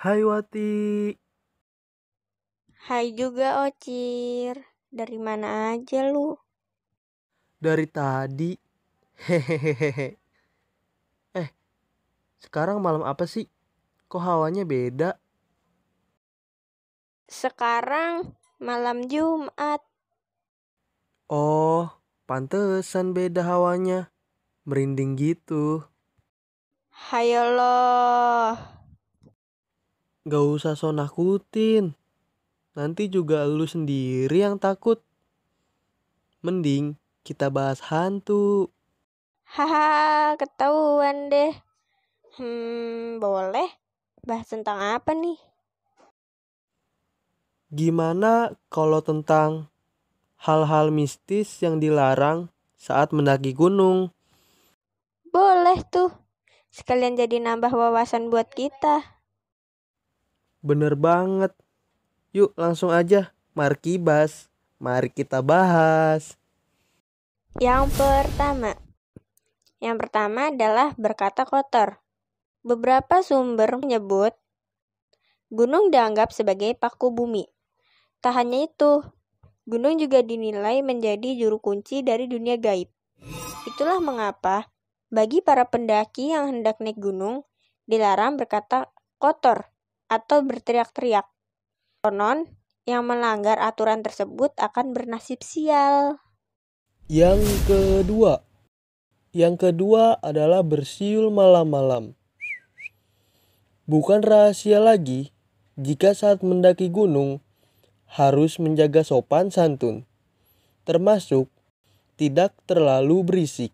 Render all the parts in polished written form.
Hai Wati, Hai juga Ocir, dari mana aja lu? dari tadi. Hehehehe. Eh, sekarang malam apa sih? Kok hawanya beda? Sekarang malam Jumat. Oh, pantesan beda hawanya. Merinding gitu. Hayolah. Gak usah so nakutin. Nanti juga lu sendiri yang takut. Mending kita bahas hantu. Haha, ketahuan deh. Boleh. Bahas tentang apa nih? Gimana kalau tentang hal-hal mistis yang dilarang saat mendaki gunung? Boleh tuh. Sekalian jadi nambah wawasan buat kita. Bener banget. Yuk langsung aja. Mari kibas. Mari kita bahas. Yang pertama. Yang pertama adalah berkata kotor. Beberapa sumber menyebut gunung dianggap sebagai paku bumi. Tak hanya itu, gunung juga dinilai menjadi juru kunci dari dunia gaib. Itulah mengapa, bagi para pendaki yang hendak naik gunung, dilarang berkata kotor atau berteriak-teriak. Konon, yang melanggar aturan tersebut akan bernasib sial. Yang kedua adalah bersiul malam-malam. Bukan rahasia lagi jika saat mendaki gunung harus menjaga sopan santun, termasuk tidak terlalu berisik.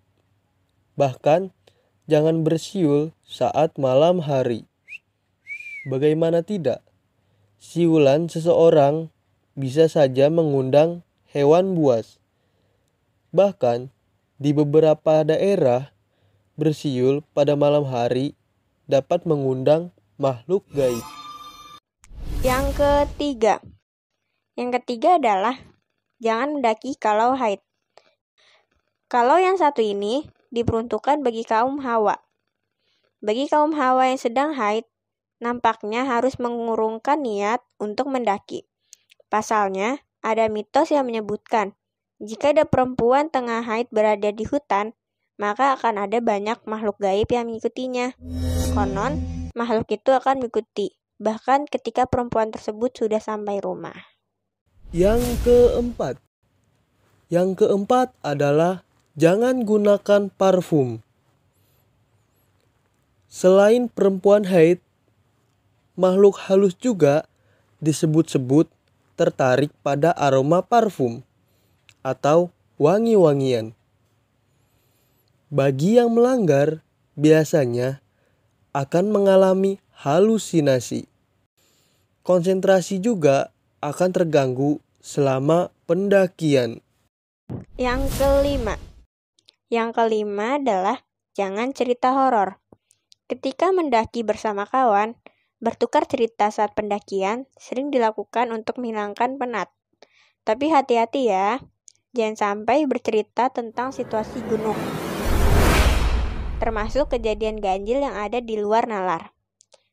Bahkan jangan bersiul saat malam hari. Bagaimana tidak? Siulan seseorang bisa saja mengundang hewan buas. Bahkan di beberapa daerah, bersiul pada malam hari dapat mengundang makhluk gaib. Yang ketiga adalah jangan mendaki kalau haid. Kalau yang satu ini diperuntukkan bagi kaum Hawa. Bagi kaum Hawa yang sedang haid, nampaknya harus mengurungkan niat untuk mendaki. Pasalnya, ada mitos yang menyebutkan, jika ada perempuan tengah haid berada di hutan, maka akan ada banyak makhluk gaib yang mengikutinya. Konon, makhluk itu akan mengikuti, bahkan ketika perempuan tersebut sudah sampai rumah. Yang keempat adalah jangan gunakan parfum. Selain perempuan haid, makhluk halus juga disebut-sebut tertarik pada aroma parfum atau wangi-wangian. Bagi yang melanggar, biasanya akan mengalami halusinasi. Konsentrasi juga akan terganggu selama pendakian. Yang kelima adalah jangan cerita horor. Ketika mendaki bersama kawan, bertukar cerita saat pendakian sering dilakukan untuk menghilangkan penat. Tapi hati-hati ya, jangan sampai bercerita tentang situasi gunung, termasuk kejadian ganjil yang ada di luar nalar.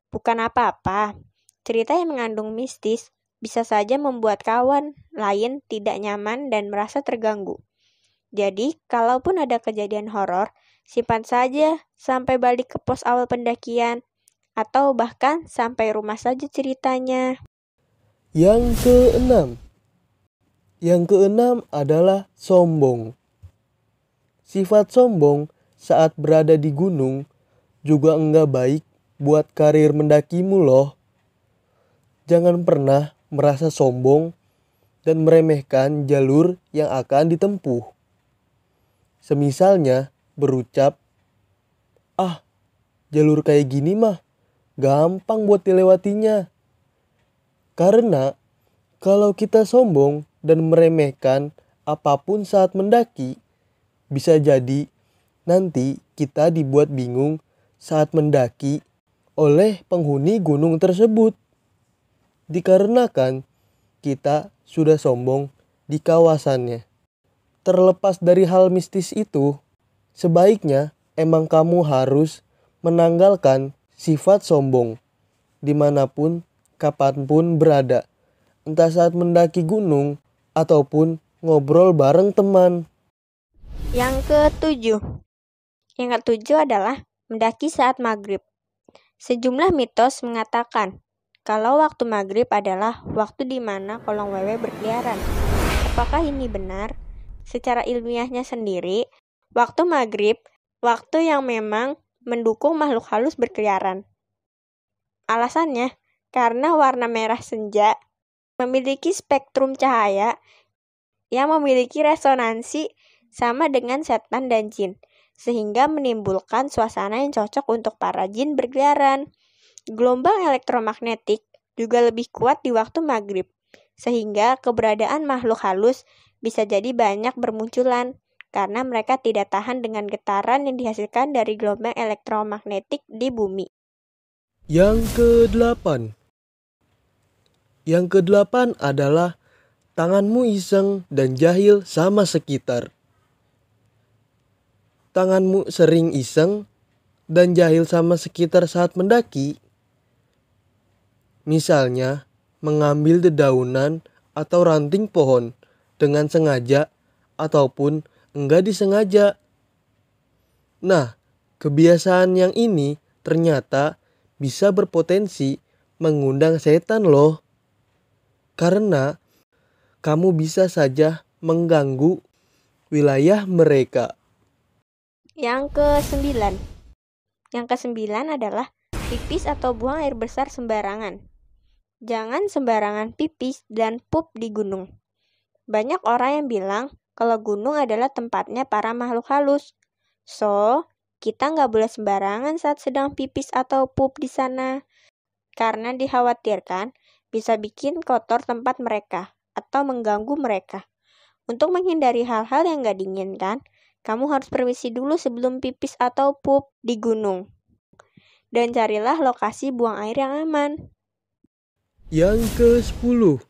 Bukan apa-apa, cerita yang mengandung mistis bisa saja membuat kawan lain tidak nyaman dan merasa terganggu. Jadi, kalaupun ada kejadian horor, simpan saja sampai balik ke pos awal pendakian, atau bahkan sampai rumah saja ceritanya. Yang keenam adalah sombong. Sifat sombong saat berada di gunung juga enggak baik buat karir mendakimu loh. Jangan pernah merasa sombong dan meremehkan jalur yang akan ditempuh. Semisalnya berucap, jalur kayak gini mah gampang buat dilewatinya. Karena kalau kita sombong dan meremehkan apapun saat mendaki, bisa jadi nanti kita dibuat bingung saat mendaki oleh penghuni gunung tersebut. Dikarenakan kita sudah sombong di kawasannya. Terlepas dari hal mistis itu, sebaiknya emang kamu harus menanggalkan sifat sombong dimanapun, kapanpun berada. Entah saat mendaki gunung ataupun ngobrol bareng teman. Yang ketujuh. Yang ketujuh adalah mendaki saat maghrib. Sejumlah mitos mengatakan kalau waktu maghrib adalah waktu di mana kolong wewe berkeliaran. Apakah ini benar? Secara ilmiahnya sendiri, waktu maghrib, waktu yang memang mendukung makhluk halus berkeliaran. Alasannya, karena warna merah senja memiliki spektrum cahaya yang memiliki resonansi sama dengan setan dan jin, sehingga menimbulkan suasana yang cocok untuk para jin berkeliaran. Gelombang elektromagnetik juga lebih kuat di waktu maghrib, sehingga keberadaan makhluk halus bisa jadi banyak bermunculan, karena mereka tidak tahan dengan getaran yang dihasilkan dari gelombang elektromagnetik di bumi. Yang kedelapan. Yang kedelapan adalah tanganmu iseng dan jahil sama sekitar. Tanganmu sering iseng dan jahil sama sekitar saat mendaki. Misalnya, mengambil dedaunan atau ranting pohon dengan sengaja ataupun enggak disengaja. Nah, kebiasaan yang ini ternyata bisa berpotensi mengundang setan loh. Karena kamu bisa saja mengganggu wilayah mereka. Yang kesembilan. Yang kesembilan adalah pipis atau buang air besar sembarangan. Jangan sembarangan pipis dan pup di gunung. Banyak orang yang bilang kalau gunung adalah tempatnya para makhluk halus. So, kita nggak boleh sembarangan saat sedang pipis atau pup di sana. Karena dikhawatirkan bisa bikin kotor tempat mereka atau mengganggu mereka. Untuk menghindari hal-hal yang nggak diinginkan, kamu harus permisi dulu sebelum pipis atau pup di gunung. Dan carilah lokasi buang air yang aman. Yang ke-10.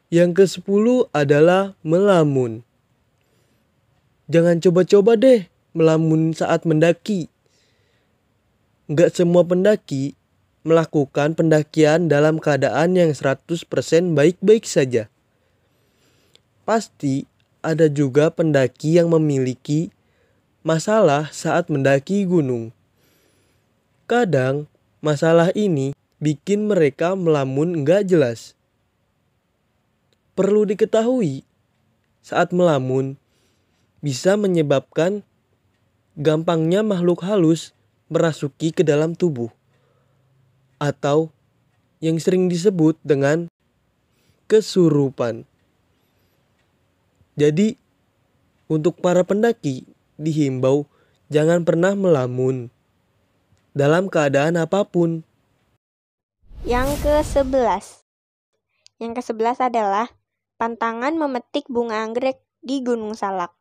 Yang ke-10 adalah melamun. Jangan coba-coba deh melamun saat mendaki. Nggak semua pendaki melakukan pendakian dalam keadaan yang 100% baik-baik saja. Pasti ada juga pendaki yang memiliki masalah saat mendaki gunung. Kadang masalah ini bikin mereka melamun nggak jelas. Perlu diketahui, saat melamun bisa menyebabkan gampangnya makhluk halus merasuki ke dalam tubuh, atau yang sering disebut dengan kesurupan. Jadi, untuk para pendaki dihimbau jangan pernah melamun dalam keadaan apapun. Yang ke-11. Yang ke-11 adalah pantangan memetik bunga anggrek di Gunung Salak.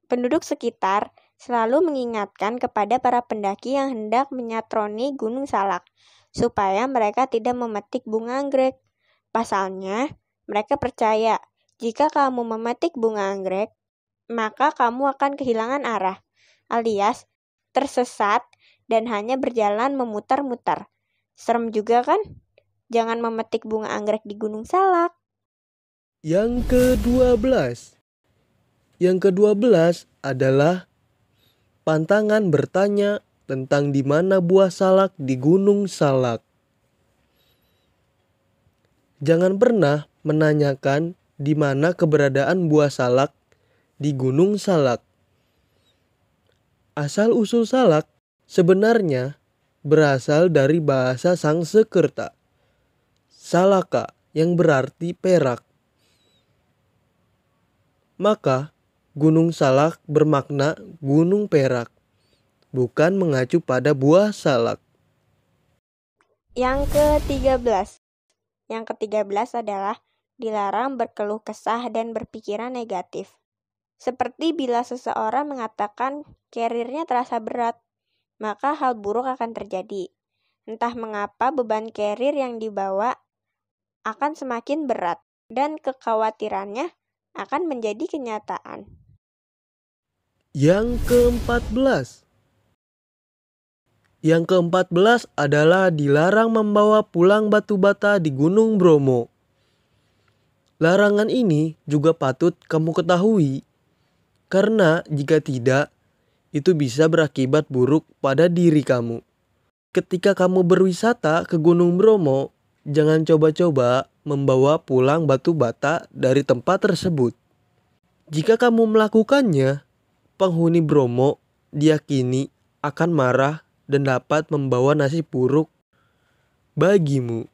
Penduduk sekitar selalu mengingatkan kepada para pendaki yang hendak menyatroni Gunung Salak supaya mereka tidak memetik bunga anggrek. Pasalnya, mereka percaya jika kamu memetik bunga anggrek, maka kamu akan kehilangan arah, alias tersesat dan hanya berjalan memutar-mutar. Serem juga kan? Jangan memetik bunga anggrek di Gunung Salak. Yang ke-12. Yang ke-12 adalah pantangan bertanya tentang di mana buah salak di Gunung Salak. Jangan pernah menanyakan di mana keberadaan buah salak di Gunung Salak. Asal-usul salak sebenarnya berasal dari bahasa Sangsekerta, salaka, yang berarti perak. Maka, Gunung Salak bermakna gunung perak, bukan mengacu pada buah salak. Yang ke-13. Yang ke-13 adalah dilarang berkeluh kesah dan berpikiran negatif. Seperti bila seseorang mengatakan karirnya terasa berat, maka hal buruk akan terjadi. Entah mengapa beban karir yang dibawa akan semakin berat dan kekhawatirannya akan menjadi kenyataan. Yang ke-14. Yang ke-14 adalah dilarang membawa pulang batu bata di Gunung Bromo. Larangan ini juga patut kamu ketahui, karena jika tidak, itu bisa berakibat buruk pada diri kamu. Ketika kamu berwisata ke Gunung Bromo, jangan coba-coba membawa pulang batu bata dari tempat tersebut. Jika kamu melakukannya, penghuni Bromo diyakini akan marah dan dapat membawa nasib buruk bagimu.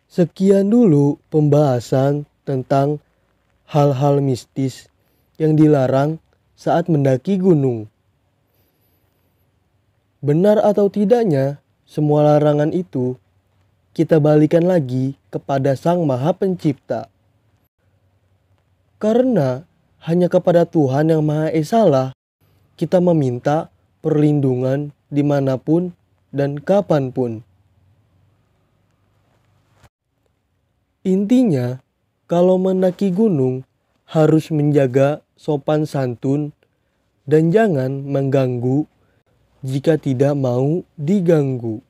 Sekian dulu pembahasan tentang hal-hal mistis yang dilarang saat mendaki gunung. Benar atau tidaknya, semua larangan itu kita balikan lagi kepada Sang Maha Pencipta. Karena hanya kepada Tuhan yang Maha Esa lah kita meminta perlindungan dimanapun dan kapanpun. Intinya, kalau mendaki gunung harus menjaga sopan santun dan jangan mengganggu jika tidak mau diganggu.